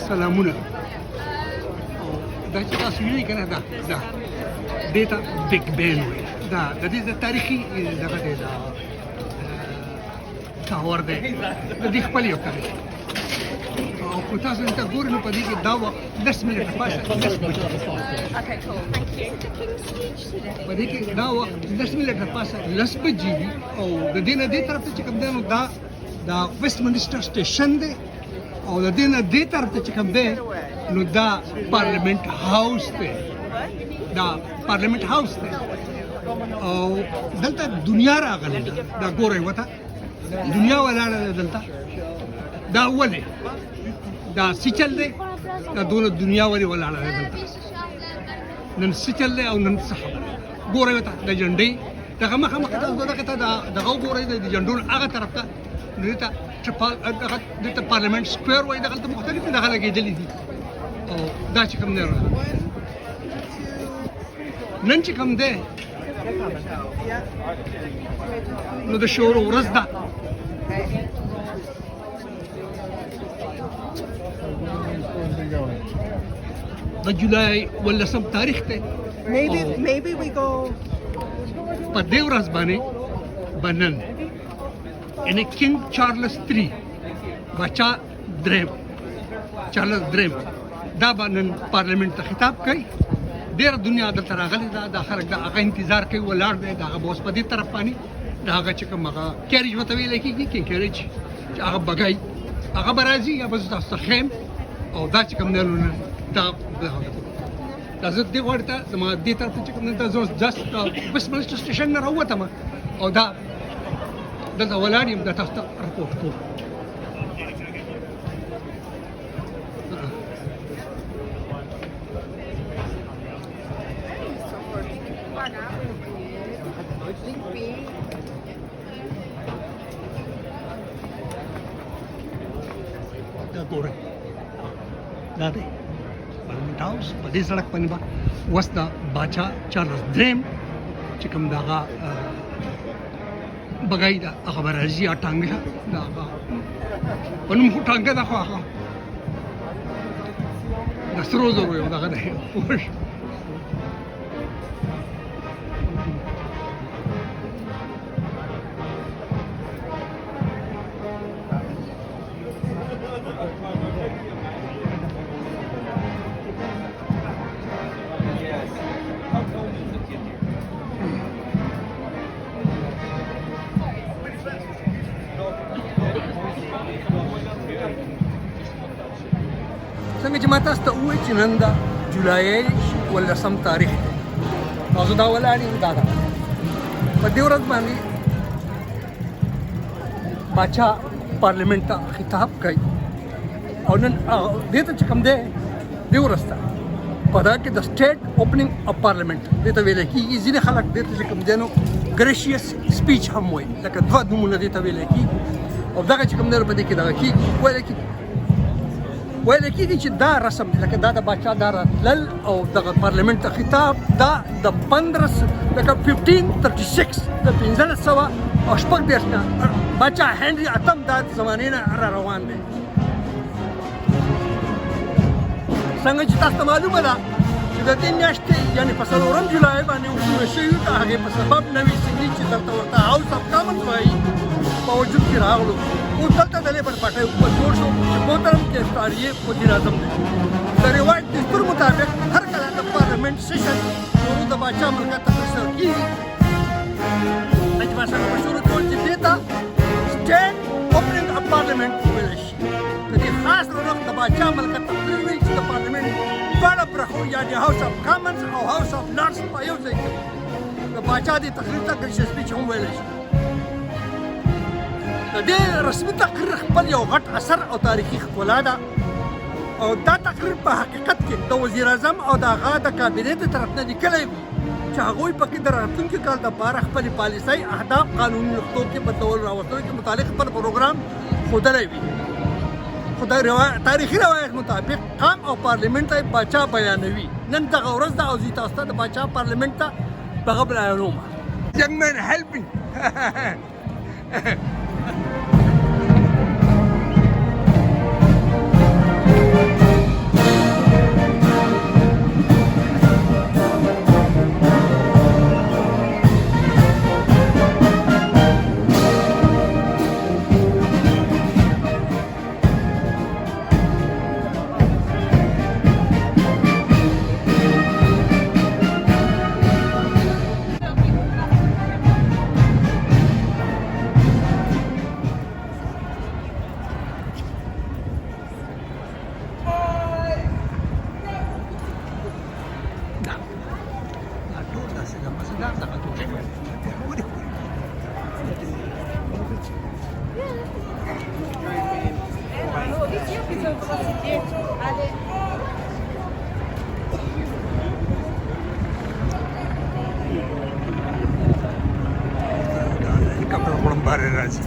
سلامونه دا چې تاسو وینئ که نه دا دې ته بیګ بین وایي دا د دې د تاریخي دغه دی دا ټاور دی د دې خپل یو تاریخ او که تاسو ته ګورئ نو په دې کې دا وخت 10 منټه پاسه 10 بجې په دې کې دا وخت 10 منټه پاسه 10 بجې وي او د دې نه دې طرف ته چې کوم دی نو دا ویسټ منسټر سټیشن دی او د دې نه دې طرف ته چې کوم دی نو دا پارلیمنت هاوس دی دا پارلیمنت هاوس دی او دلته دنیا راغلی ده دا ګورئ وته دنیا ولاړه ده دلته دا ولې دا سچل دی دا دونه دنیا ولې ولاړه ده دلته نن سچل دی او نن څه خبره ګورئ وته د جنډې دغه مخه دغه ته دغه ګورئ د جنډو هغه طرف ته دلته دلته پارلیمنت سکویر وایي دغلته مختلفې دغه لګېدلي دي او دا چې کوم دی نن چې کوم دی نو د شور ورځ ده د جولای 18 تاریخ دی Maybe we go. په دې ورځ باندې بنن ان کینګ چارلز 3 بچا دریم چارلز دریم دا باندې پارلیمنت ته خطاب کوي ډېر دنیا دلته راغلې ده دا خلک د هغه انتظار کوي ولاړ دی د هغه به اوس په دې طرف باندې د هغه چې کوم هغه کیریج ورته ویلی کېږي کې کیریج چې هغه بګای هغه به راځي یا به زه تاسو ته ښیم او دا چې کوم دی نو دا زه دې غواړې ته زما دې طرف ته چې کوم دی زه اوس جست ویسټ منسټر سټیشن نه راووتم او دا دلته ولاړ یم دا تاسو ته رپورټ کوم دا ګورئ دا دی پارلیمنت هاوس په دې سړک باندې به اوس د باچا چارلز دریم چې کوم د هغه بګای ده هغه به راځي ټانګه ده د هغه په نوم خو ټانګه ده خو هغه د سرو زرو یو دغه دی پوه شو څنګه چې ما تاسو ته ووایي چې نن د جولای 18 تاریخ دی او زه دا ولاړ یم دا ده په دې ورځ باندې باچا پارلیمنت ته خطاب کوي او نن دې ته چې کوم دی دې ورځ ته په دا کې د سټیټ اوپننګ اف پارلیمنت دې ته ویلی کېږي ځینې خلک دې ته چې کوم دی نو ګریشیس سپیچ هم وایي لکه دوه نومونه دې ته ویلی کېږي او دغه چې کوم دی په دې کې دغه کېږي ویل کېږي چې دا رسم دی لکه دا د باچا دا راتلل او دغه پارلیمنت ته خطاب دا د 1536 د 1536 نه باچا هنري اتم دا زمانې نه را روان دی څنګه چې تاسو ته معلومه ده چې د دې میاشتې یعنې په 4 جولای باندې وشوه شوي د هغې په سبب نوې سیندي چې دلته ورته هاوس اف کامنز وایي په وجود کې راغلو اوس دلته د لیبر پارټۍ حکومت جوړ شو چې محترم کې اختیاریې وزیر اعظم دی د روایت دستور مطابق هر کله د پارلیمنت سیشن شروع د باچا ملکه ته ترسره کېږي اجماع سره مشهور کول چې دې ته سټیټ اوپننګ اف پارلیمنت ویلی شي د دې خاص رونق د باچا ملکه تقریر وي چې د پارلیمنت دواړه برخو یا د هاوس اف کامنز او هاوس اف لارډز په یو ځای کې د باچا دې تقریر ته ګریشیس سپیچ هم ویلی شي د دې رسمي تقریر خپل یو غټ اثر او تاریخي ښکلا ده او دا تقریر په حقیقت کې د وزیر اعظم او د هغه د کابینې د طرف نه لیکلی وي چې هغوی پکې د راتلونکي کال دپاره خپلې پالیسۍ اهداف قانوني نقطو کې بدلول راوستلو کې متعلق خپل پروګرام ښودلی وي خو د تاریخي روایت مطابق قام او پارلیمنت ته باچا بیانوي نن دغه ورځ ده او زه تاسو ته د باچا پارلیمنت ته دغه بیانوم young man helping helikopter pun baru razi.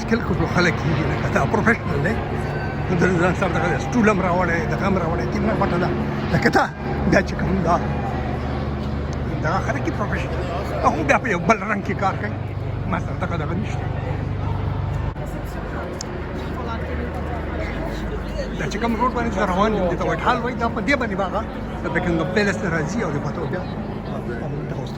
مشکل کوم خلک کیږي لکه دا پروفیشنل دی د ځان سره دغه سټول هم راوړی د کم راوړی کې نه پټه ده لکه تا بیا چې کوم دا خلک کې پروفیشنل هغه بیا په یو بل رنګ کې کار کوي ما سره دغه نشته دا چې کوم روډ باندې روان یم د وایټ هال وایي دا په دې باندې باغه د بکینګم پیلس راځي او د پاتو بیا دا اوس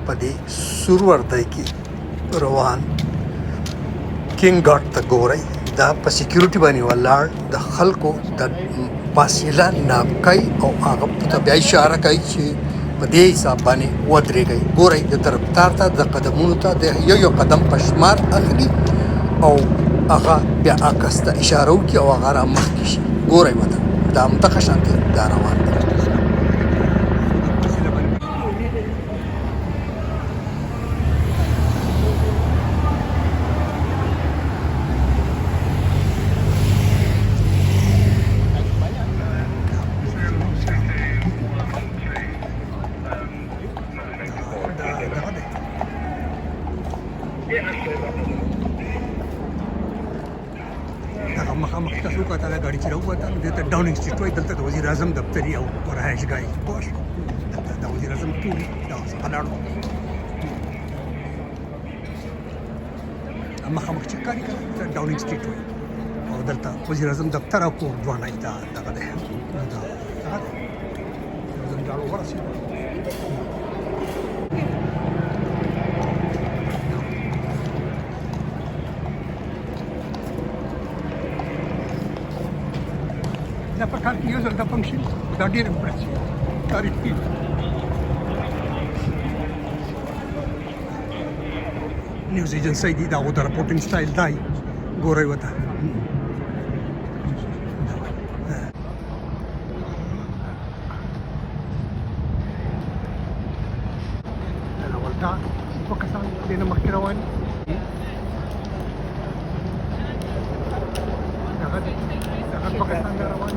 په دې سرور دی کې روان کینګ ګاټ ته ګورئ دا په سکیورټي باندې ولاړ د خلکو د فاصله ناب کوي او هغه ته بیا اشاره کوي چې په دې حساب باندې ودرېږئ ګورئ د طرفدار ته د قدمونو ته د یو قدم په شمار اخلي او هغه بیا عکس ته اشاره وکړي او هغه رامخکې شي ګورئ ورته دا همدغه شانتې دا روان دی دغه مخامخ تاسو کاته دا ګاډي چې راووته نو دلته ډاونینګ سټریټ وایي دلته د وزیر اعظم دفتري او رهایشګاه پوه شو دلته د وزیر اعظم ټول دا څخه لاړو مخامخ چې کاري کوي ډاونینګ سټریټ وایي او دلته وزیر اعظم دفتر او کور ځوانای دا دغه دی دا زنداړو ورسېدو دا په کار کې یو ځل دا فنکشن دا ډېر امپرسیو تاریخي نیوز ایجنسۍ دي دا د رپورټینګ سټایل دی ګورئ ورته دا دوه کسان دې نه مخکې روان دغه دوه کسان روان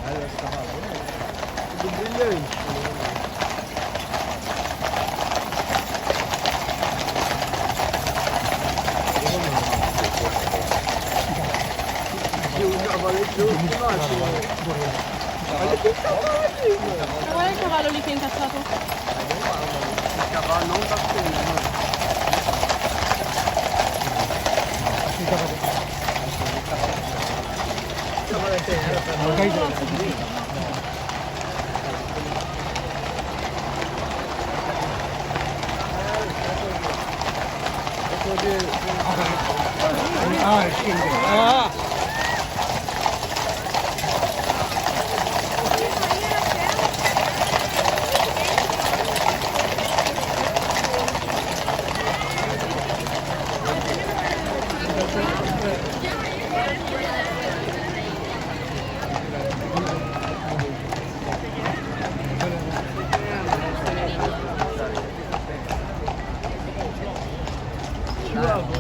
Ma guarda il cavallo lì che è incazzato. Il cavallo non da scende. Ah!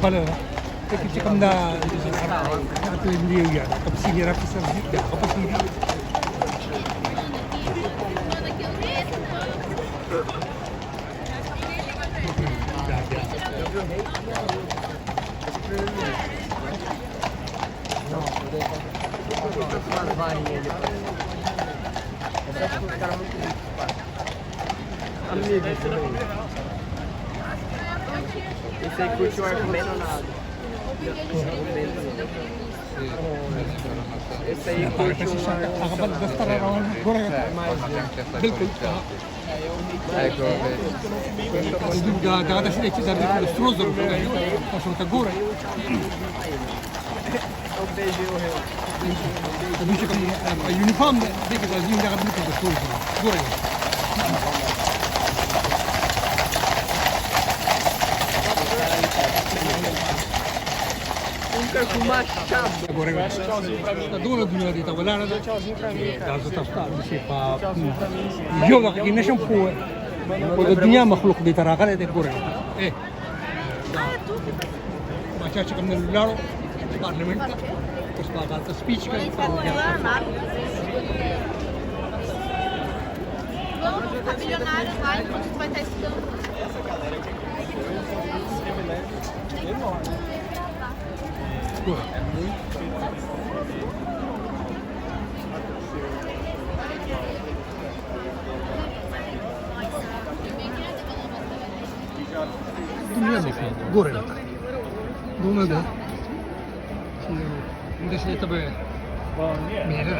Pala, kasi cikam na ito yung liyo yan. Kapag sinirap sa zika, kapag hindi. Esse aí curte o ar-condicionado. Esse aí curte o uniform देखिए जिंदा का बिल्कुल स्ट्रोज गोरे com machado. गोरे दोनों दुनिया दी तवला ना दाज़ तफ्तार बसिपा जो वक्त की नशम को वो दुनिया मखलूक दी तरह करे ते गोरे बाचा चकम ने लाड़ो पार्लियामेंट का उस बात का स्पीच का Milionários lá, enquanto tu vai estar estudando. दुनिया देखो गोरे लगता है दोनों दे जैसे तब मेरे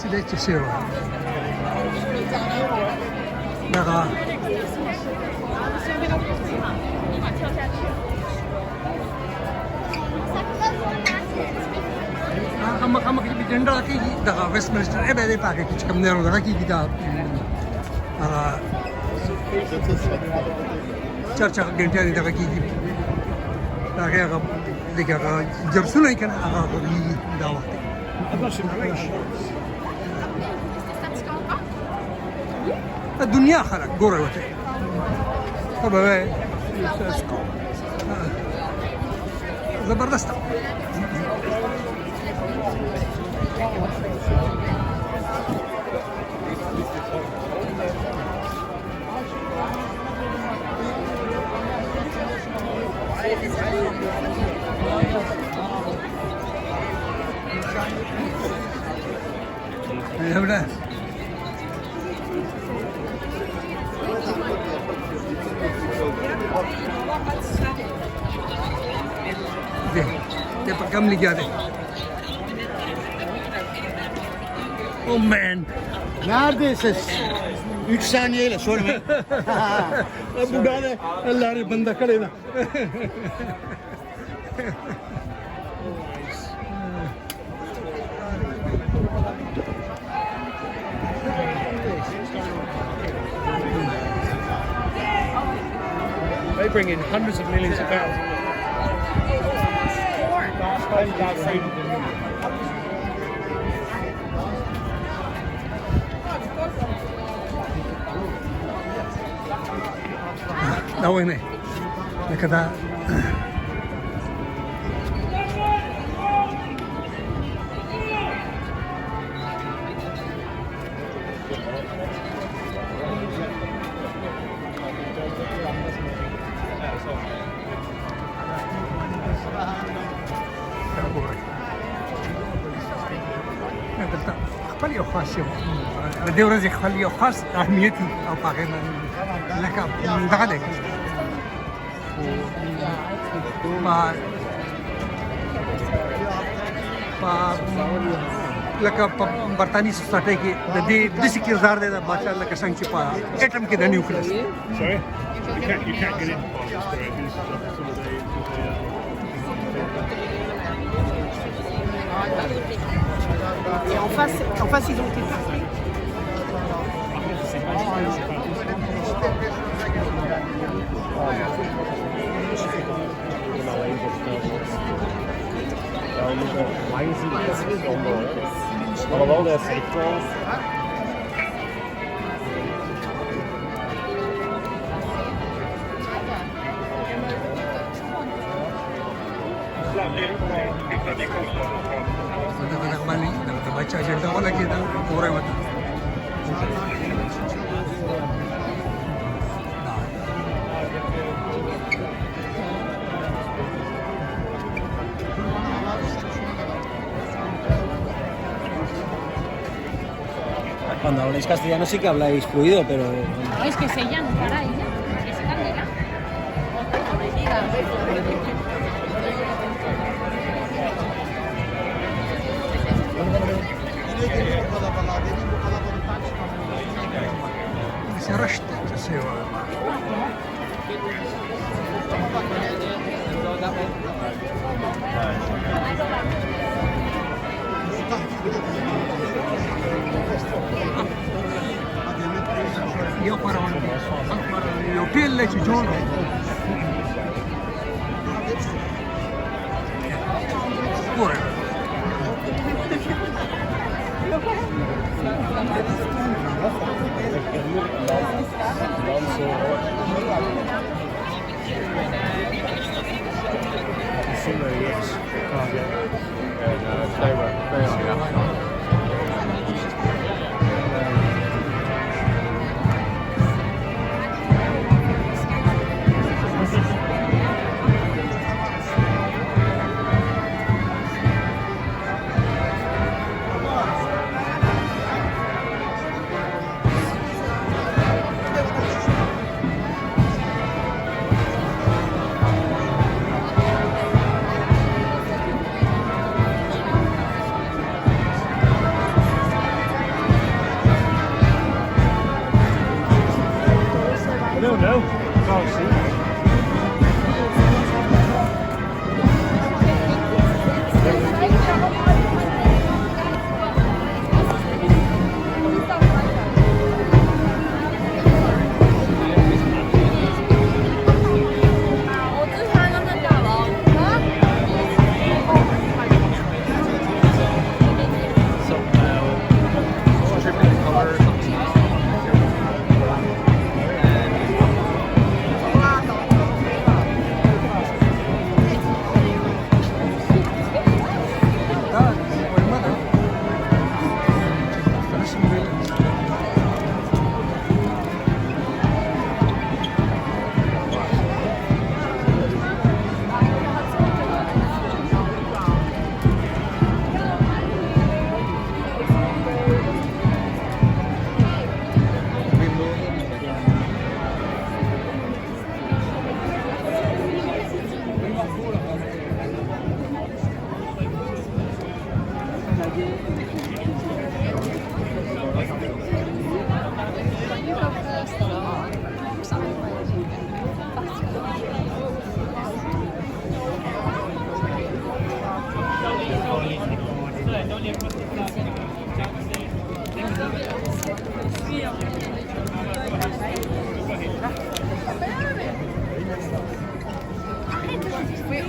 Silete sewa. Naka. Kama kibigenda ki daga Westminster ebede pake ki çıkam nero daga ki gida. Çarça gentiyani daga ki daga aga dikya aga jabsu nahi kana aga ki dawa. الدنيا خلق قرى وتي طبعا زبردست Ya verdad. De kam liya de. Oh man. Neredeyse 3 saniyeyle sorma. बुढ़ा ने अल्लाह रे बंदा खड़े ना They bring in hundreds of millions of pounds. No ini. Dia kata خپل یو خاص یو د دې ورځې خپل یو خاص اهمیت او پاګه لکه دغه دی لکه په برتانوي سوسایټي کې د دې داسې کردار دی د بادشاه لکه څنګه چې په اټم کې د نیوکلیس Sorry? You can't get in Parliament Square because some of Et en face, ils ont été parfaits. Allemaal dat is Nak balik, nak baca agenda awal lagi dah orang mata. Cuando habláis castellano sí que habláis fluido, pero... No, es que sellan, caray, que se candela. Se rashta, se va. Yo para yo pille ci giorno. Pure.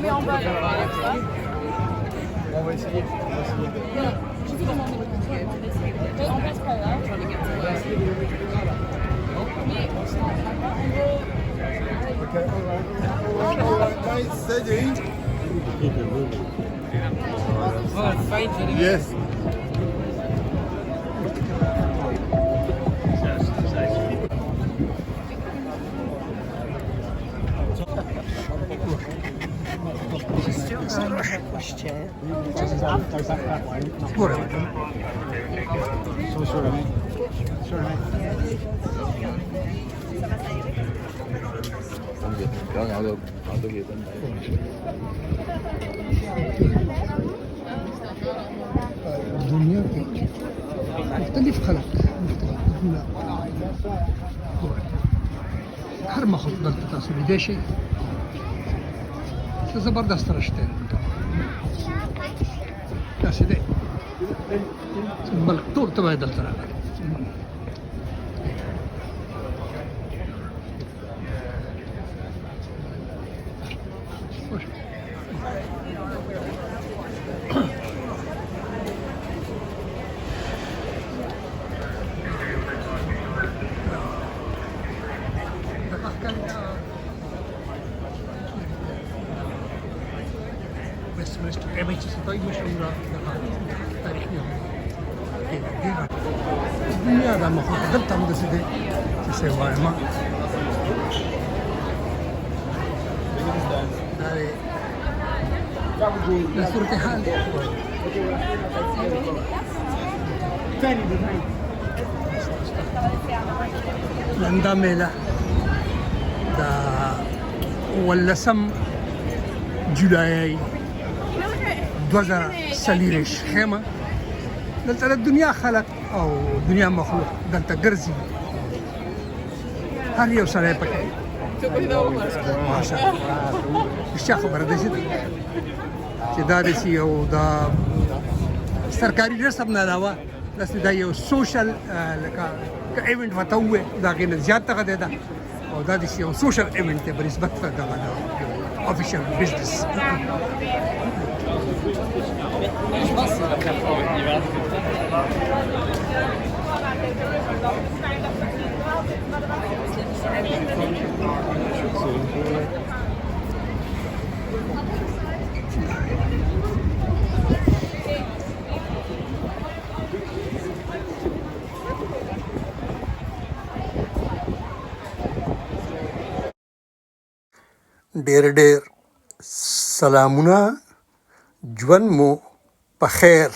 Mais on va On va essayer. on passe par là. Yes. दुनिया के मुख्तलिफ खलक हर मखलूक दलता तاسو لیدای شئ څه زبردست رشته ده داسې دی ملک ټول ته باید دلته راغلی Westminster Abbey چې ستای مشهوره تاریخي دنیا دا مخلوق دلته هم داسې دی چې څه وایم د صورتحال نن دا میله د 18 جولای 2023 خیمه دلته د دنیا خلق او دنیا مخلوق دلته ګرځي هر یو سړی پکې ماشاءالله اشیا خبره ده چې دا داسې یو د سرکاري رسم نه علاوه داسې دا یو سوشل لکه ایونټ ورته ووایي د هغې نه زیات دغه دی ده او دا داسې یو سوشل ایونټ دی بنسبت دغه official business. ډېر ډېر سلامونه ژوند مو په خیر